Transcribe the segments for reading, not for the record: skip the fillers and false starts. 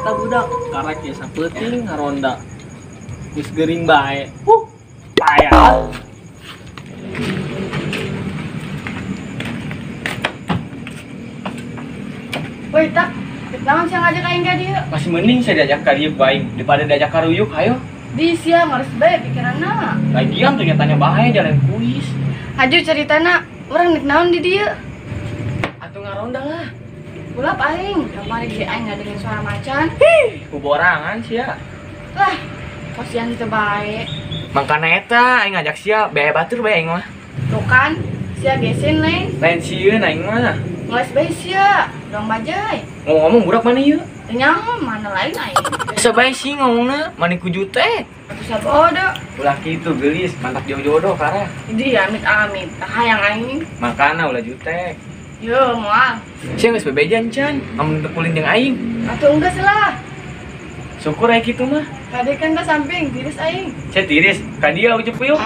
eta budak karek ya sapeting ngaronda geus geuring bae. Payah. Woi tak, naon sih ngajak aing ka dieu? Masih mending saya diajak ka dieu bae daripada diajak ka ruyuk hayo. Di sia ngares bae pikiranna. Lagian ternyatanya bae jalan kuis. Aju ceritana, urang nek naon di dieu? Atuh ngaronda lah. Ulap aing, kamari ge aing ngadengeun suara macan. Kuborangan sia. Lah, kosian teu bae. Mangkana eta aing ngajak sia bae batur bae aing mah. Tuh kan, sia gesen lain. Lain sieun aing mah. Ngeles bae sia, dong bajai. Ngomong budak mana ieu? Teu nyaho mana lain aing. Biasa bae sih ngomongna, mani ku jutek. Atuh sabodo. Ulah kitu geulis, mantap jodoh kareh. Di amit-amit, tah hayang aing. Makana ulah jutek. Yo, moal. Sia geus bebejan can, amun teu kulin jeung aing. Atuh enggeus lah. Syukur aya kitu mah. Tadi kan ka samping, tiris aing. Sia tiris, ka dia ujug puyuh.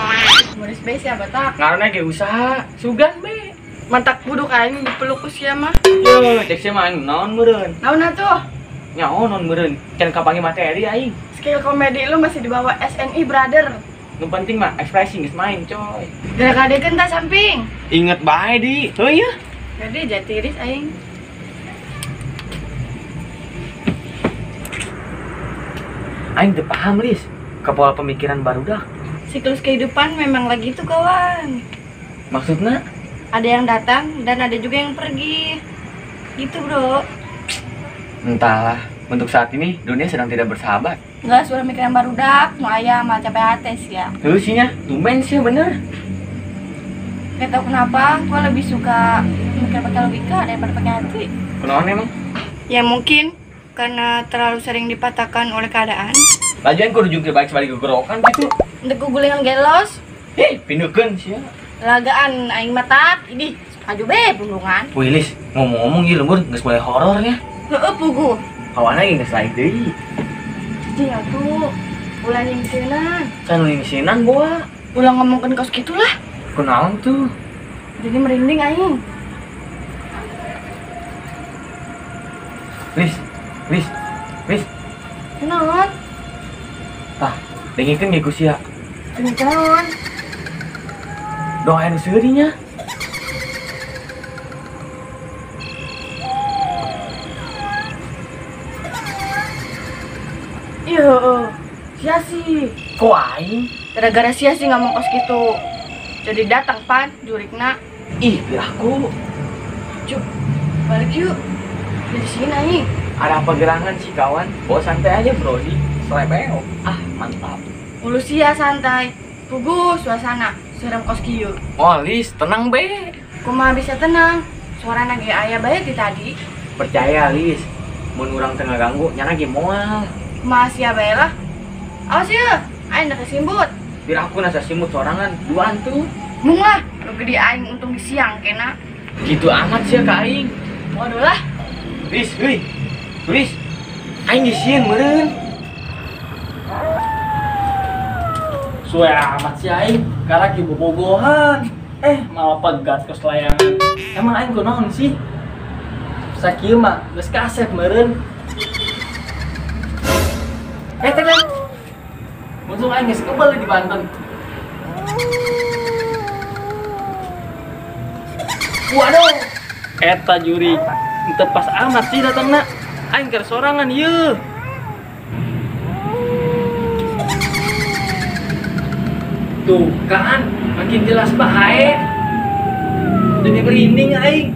Muris bae sia batak. Ngaranna ge usaha, sugan be. Mantak buduk aing dipeluk ku sia mah. Yo, cek sia mah aing naon meureun? Naon atuh? Nyaho naon meureun? Can kapangi materi aing. Skill komedi lu masih di bawah SNI, brother. Nu penting mah ekspresi geus main, coy. Gerak adekeun tah samping. Inget bae di. Heuh ya. Jadi jatiris aing. Aing teu paham, Lis. Kepola pemikiran barudak. Siklus kehidupan memang lagi itu, kawan. Maksudna? Ada yang datang dan ada juga yang pergi. Gitu, bro. Entahlah. Untuk saat ini dunia sedang tidak bersahabat. Enggak suara mikiran barudak, nu aya mah capek ates ya. Heuh nya, tumben sih bener. Gak tau kenapa, gua lebih suka mikir pakai logika daripada pakai hati. Kunaon emang? Ya mungkin karena terlalu sering dipatahkan oleh keadaan. Lagian kudu jungkir balik sebalik gegorokan gitu. Untuk gugulingan gelos, Pindukeun sia. lagaan aing matak, ini aju be pundungan. Wih, Lis, ngomong-ngomong ieu lembur geus mulai horor ya. Heeh, pugu. Kawana ge geus lain deui. Jadi atuh, ulah nyingsinan. Can lingsinan gua. Ulah ngomongkeun kaos gitulah. Kunaon tuh? Jadi merinding aing. Lis. Naon? Tah, dengikeun ge ku sia. Ini naon? Doain seurinya. Iya, sia sih. Kok aing? Gara-gara sia sih ngomong kaos gitu. Jadi datang pan, jurikna. Ih, piraku. Cuk, balik yuk. Di sini aing. Ada apa gerangan sih kawan? Bawa santai aja Brody. Selebeo. Ah, mantap. Ulu sia santai. Pugu suasana, serem kos kieu. Oh, Lis, tenang be. Kumaha bisa tenang. Suara nage aya bae ti tadi. Percaya, Lis. Mun urang teu ngaganggu, nya ge moal. Kumaha sia bae lah. Awas ya, aing nak kesimbut. Piraku nasa simut sorangan, duaan tuh. Mung lah, lu gede aing untung di siang kena. Gitu amat sih ka aing. Waduh lah. Lis, heuy. Lis. Aing disieun meureun. Suwe amat sih aing, karena ki bobogohan. Malah pegat ke layangan. Emang aing kunaon sih? Sakieu mah geus kasep meureun. Teh. Musuh aing geus kebal di Banten. Waduh. Eta juri. Teu pas amat sih datangna. Aing keur sorangan ieu. Tuh kan, makin jelas bae. Jadi merinding aing.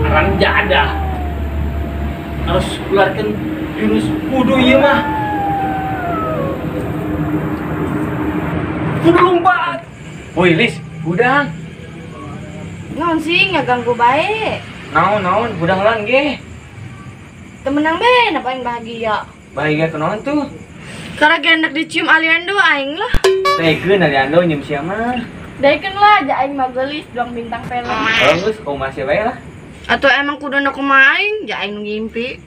Arang jadah. Harus keluarkan jurus wudu ieu mah. Kudu lompat. Woi, Lis, budang. Naon sih ngaganggu bae. Naon, budang lan ge. Temenang be, napa aing bahagia. Bahagia kunaon tuh? Karena gendak dicium aliando aing lah. Tekeun aliando nyeum sia mah. Daikeun lah, ja aing mah geulis doang bintang film. Bagus, kau masih bae lah. Atau emang kudu na kumaha aing, ja aing nu ngimpi.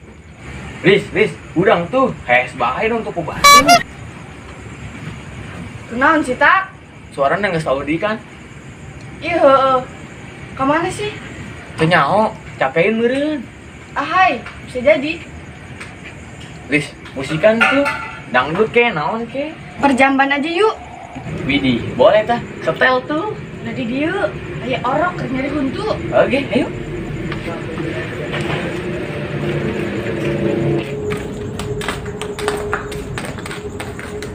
Lis, budang tuh. Hes bae dong tuh kubah. Kunaon sih tak? Suarana geus Saudi kan? Iya, heueuh. Ka mana sih? Teu nyaho, capein meureun. Ahai, bisa jadi. Lis, musikan tuh dangdut ke, naon ke? Perjamban aja yuk. Widih, boleh tah. Setel tuh. Udah di dieu. Aya orok keur nyari huntu. Oke, ayo.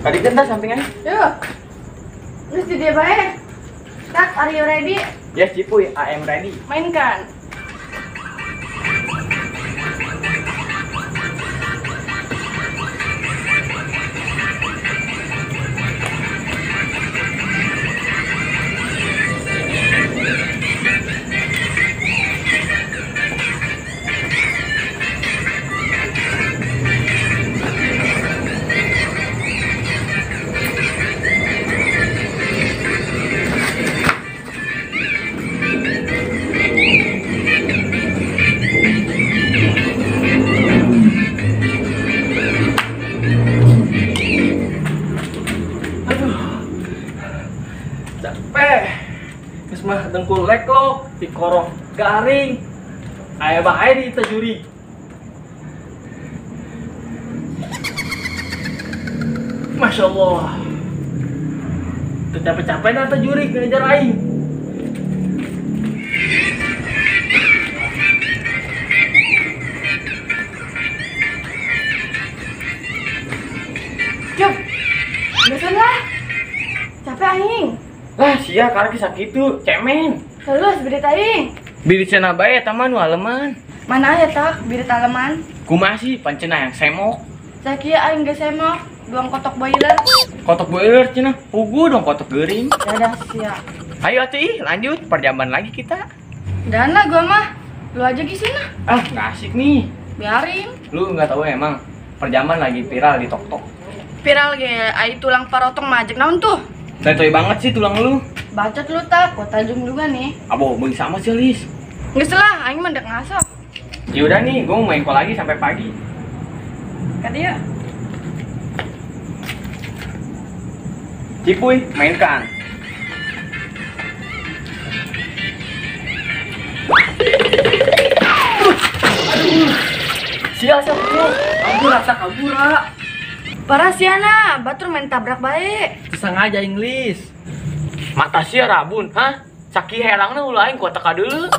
Tadi kan tah sampingan. Yuk. Terus di dia bae. Tak, are you ready? Yes, Cipuy, I am ready. Mainkan. Capek. Geus mah dengkul leklok, pikorong garing. Aya bae di teh juri. Masya Allah. Teu capek-capek na teh juri ngejar aing. Cuk. Geus lah. Capek aing. Lah, sia karena kisah gitu, cemen. Terus berita aing. Biri cenah bae taman waleman. Mana aya tak berita taleman? Kumaha sih pancena yang semok. Sakieu aing geus semok, duang kotok boiler. Kotok boiler cenah, pugu dong kotok geuring. Dadah sia. Ayo atuh ih, lanjut perjaman lagi kita. Dana gua mah. Lu aja gisina. Ah, nggak asik nih. Biarin. Lu nggak tahu emang perjaman lagi viral di TokTok. Viral ge, ai tulang parotong majek naon tuh? Letoy banget sih tulang lu. Bacot lu tak, kota Jung juga nih. Abo, beli sama sih, Lis. Geus lah, aing mah dek ngasok. Ya udah nih, gua mau main call lagi sampai pagi. Kata yuk. Cipuy, mainkan. Sia sia tuh. Kabura. Parah siana, batur main tabrak bae. Disengaja Inggris. Mata sia rabun, hah? Saki herangna ulah aing kuat teka deuleu.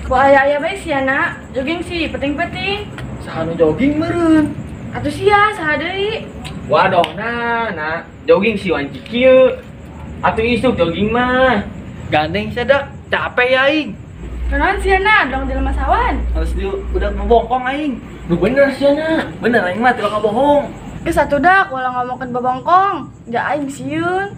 Ku aya-aya bae siana, jogging sih penting-penting. Saha nu jogging meureun. Atuh sia saha deui? Waduh, nah, jogging si wanci kieu. Atuh isuk jogging mah. Gandeng sadak, capek ya aing. Kunaon siana, dong jelema sawan. Harus di udah membongkong aing. Lu bener sia. Bener aing mah tidak bohong. Geus atuh dah, ulah ngomongkeun bobongkong. Ja aing sieun.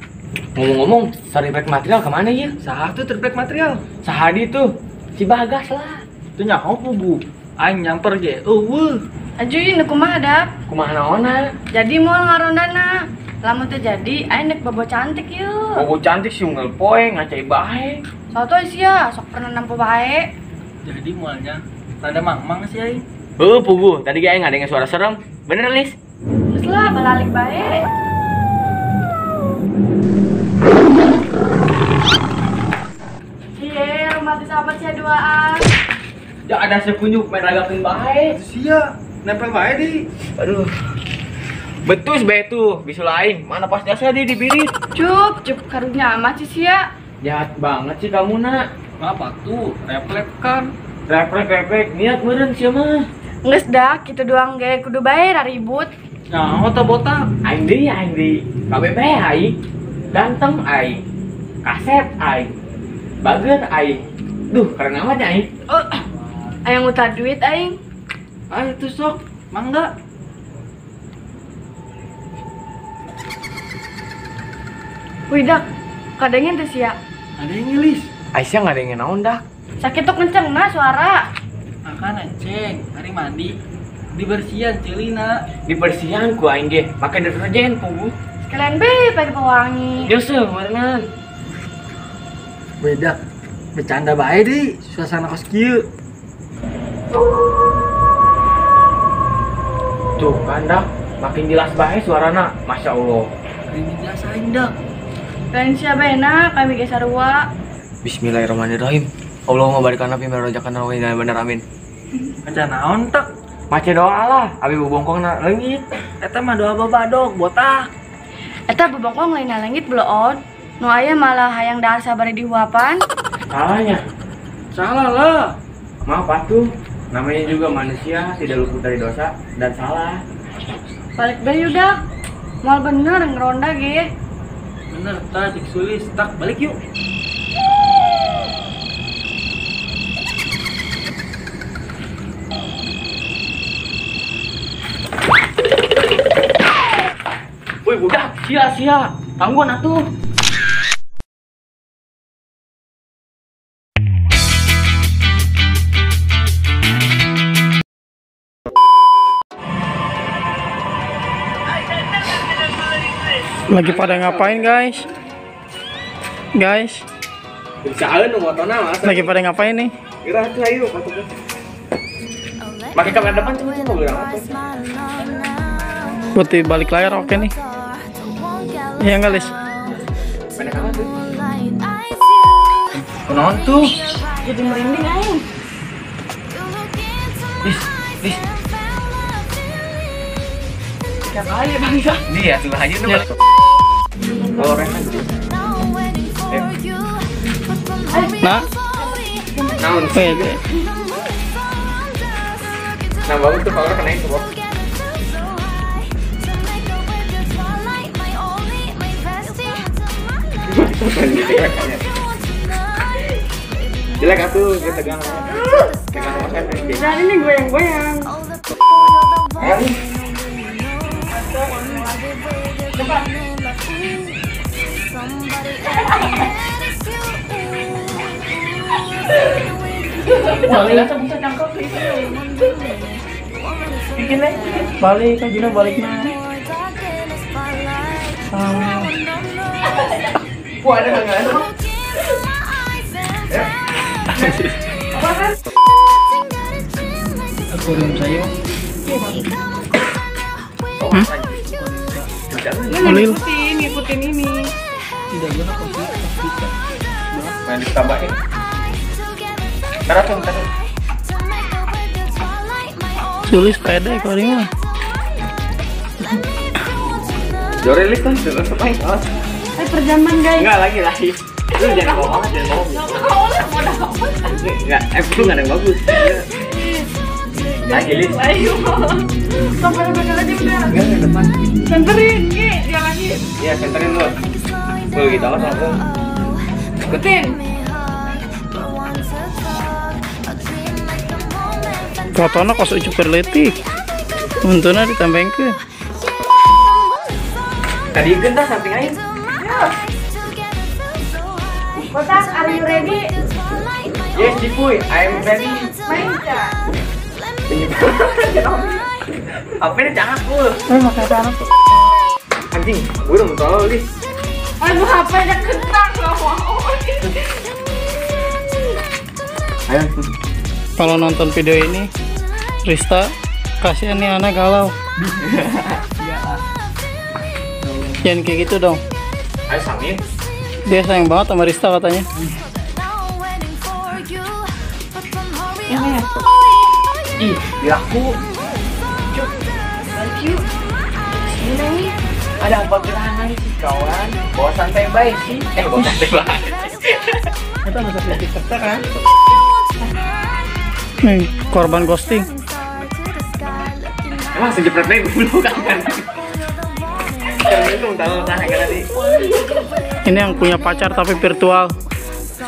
Ngomong-ngomong, saripek material kemana ya? Saha tuh terbaik material. Sahadi tuh, si Bagas lah. Itu nyaho pugu. Aing nyamper ge. Eueuh. Ajuy nu kumaha dap? Kumaha naonna? Jadi moal ngarondana. Lamun teu jadi, aing dek bobo cantik yeuh. Bobo cantik si unggal poe ngacai bae. Sotoy sia, sok pernah nampu bae. Jadi mualnya rada mang-mang sih aing. Pugu, tadi ge aing ngadenge suara serem. Bener, Lis? Terus lah balalik bae. Cie, rumah di sahabat sia duaan. Ya ada sepunjuk main ragakeun bae. Sia, nempel bae di. Aduh. Betus bae tuh, bisu lain. Mana pas jasa di dibirit. Cup karunya amat sih sia. Jahat banget sih kamu, Nak. Ngapa tuh? Refleks kan. Reflek, niat meureun sia mah. Geus dah, kitu doang ge kudu bae ribut. Nyaho teh botak. Aing deui. KBB aing. Ganteng aing. Kaset aing. Bager aing. Duh, keren amat ya aing. Aya ngutang duit aing. Ayo tuh sok, mangga. Widak, kadangin teh sia. Ada yang ngelis. Aisyah nggak ada yang naon dah. Sakit tuh kenceng nah suara. Makan enceng, hari mandi. Dibersihan celina. Dibersihan ku aing ge, pakai deterjen pugu. Sekalian be pakai pewangi. Jose meureun. Beda. Bercanda bae di suasana kos kieu. Tuh kan dah, makin jelas bae suarana. Masya Allah. Ini jelasain dah. Lain sia baena kami ge sarua. Bismillahirrahmanirrahim. Allahumma barik lana fi ma razaqtana wa inna benar amin. Maca naon tak? Maca doa lah, abi bobongkong na leungit. Eta mah doa babadog botak. Eta bebongkong lain langit beloot. Nu aya malah hayang dahar sabari dihuapan. Salahnya. Salah lah. Maaf atuh. Namanya juga manusia tidak luput dari dosa dan salah. Balik deh udah. Mal bener ngeronda ge. Bener tak cik Sulis, tak balik yuk. Woi budak, sia-sia. Tangguan atuh. Lagi pada ngapain guys? Guys, Bisaan nu motona Mas. lagi pada ngapain nih? Kira atuh ayo patuh. Pakai kamera depan cuma mobil apa? Buat balik layar oke nih. Iya enggak, Lis? Pendek amat tuh. Kunaon tuh? Jadi merinding aing. Lis. Siapa aja bangsa. Dia tuh aja nu. Oh, rekan. Nah, Naon sih? Nah, bagus tuh kalau kena itu, Bob. Jelek atuh, dia tegang. Tegang makan. Dan ini goyang-goyang. balik bikin deh. Balik aja Gina, balik nah. Wah, ada enggak? Akuarium saya. Ngikutin ini. Tidak benar kita. Main ditambahin. Taruh. Sulis pede akuarium mah. Jorelis kan sudah sampai. Perjaman guys. Enggak lagi. Lu jangan bawa banget, jangan bawa. Enggak, itu enggak ada yang bagus. Lagi Lis. Ayo. Sampai bakal aja udah. Enggak ke depan. Senterin, Ki, dia lagi. Iya, senterin lu. Tuh gitu awas langsung. Ikutin. Fotonya kos ucup berletik. Untungnya ditambahin ke. Tadi gentas samping aing. Botak, are you ready? Yes, Cipuy, I'm ready. Main enggak? Apa ini jangan aku? Makan tanah. Anjing, gue udah mau Lis. Aduh, HP-nya kentang enggak mau. Ayo. Kalau nonton video ini, Rista, kasihan nih anak galau. Jangan kayak gitu dong. Ayo Samin. Dia sayang banget sama Rista katanya. Ih, dilaku. Thank you. Ini Ada apa gerangan sih kawan? Bawa santai baik sih. Bawa santai baik. Kita bisa sedikit kerja kan? Nih, korban ghosting. Emang sejepret baik dulu kan? Karena itu tahu sana kan tadi. Ini yang punya pacar tapi virtual,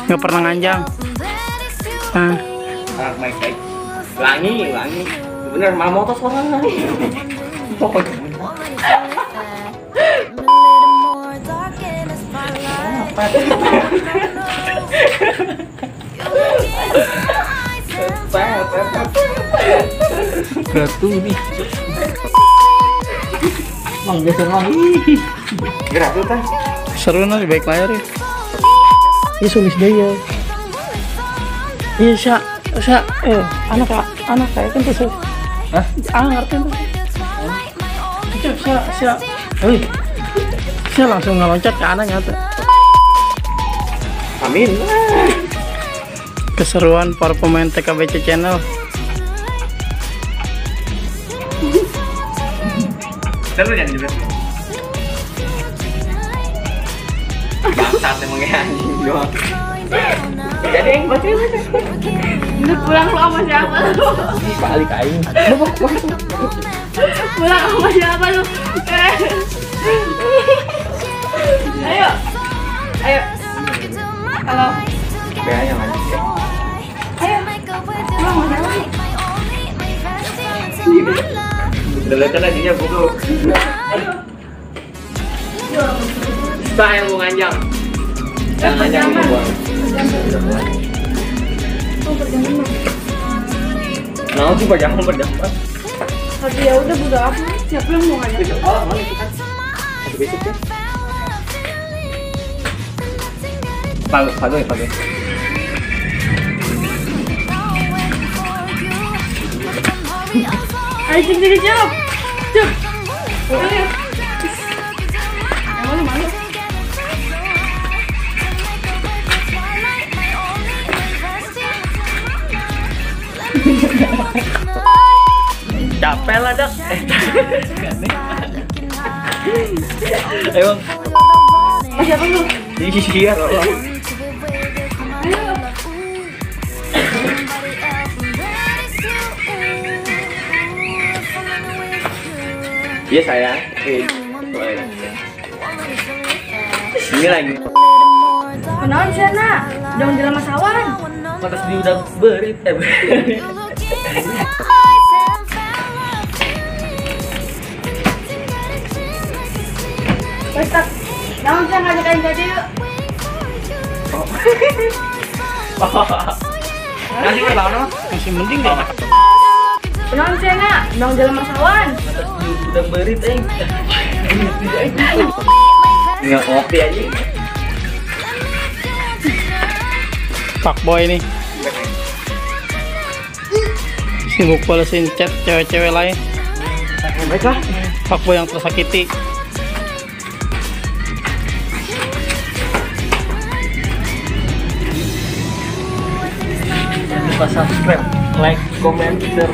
nggak pernah nganjang. Nah, Baik. Langi. Bener malah motos orang. Gatu nih. Mang geser lagi. Gerak tuh kan? Seru nih baik layar ya. Ini Sulis deh ya. Iya Sya, anak kayak kan tuh. Hah? Ngerti tuh. Cuk, Sya. Sya langsung ngeloncat ke anak nyata. Amin. Keseruan para pemain TKBC channel. Terus jangan jebret. Bangsat emang ya anjing doang. Jadi yang baca. Lu pulang lu sama siapa lu? Balik aing. Pulang sama siapa lu? Ayo. Ayo. Halo. Kayak yang lanjut ya. Ayo. Pulang sama siapa? Udah lihat kan aja buku. Bah yang mau nganjang. Yang nganjang mau buang. Nah, sih jangan berdapat. Tapi ya udah bodo apa? Siapa yang mau ngajak? Oh, mana itu kan? Besok ya. Pagi. Ayo cep. Ayo. Malu. Capek lah dak. Ayo bang. Siapa lu? Iya. Iya sayang. Ini lagi. Kenaon sih nak? Jangan jalan masawan. Pantas dia udah berit. Bestak. Jangan sih ngajakin jadi yuk. Nanti perlawan Masih mending deh. Kenaon sih nak? Jangan jalan masawan. Pantas dia udah berit nggak ngopi aja. Fuckboy nih. Sibuk balesin chat cewek-cewek lain. Baiklah. Fuckboy yang tersakiti. Jangan lupa subscribe, like, comment, share.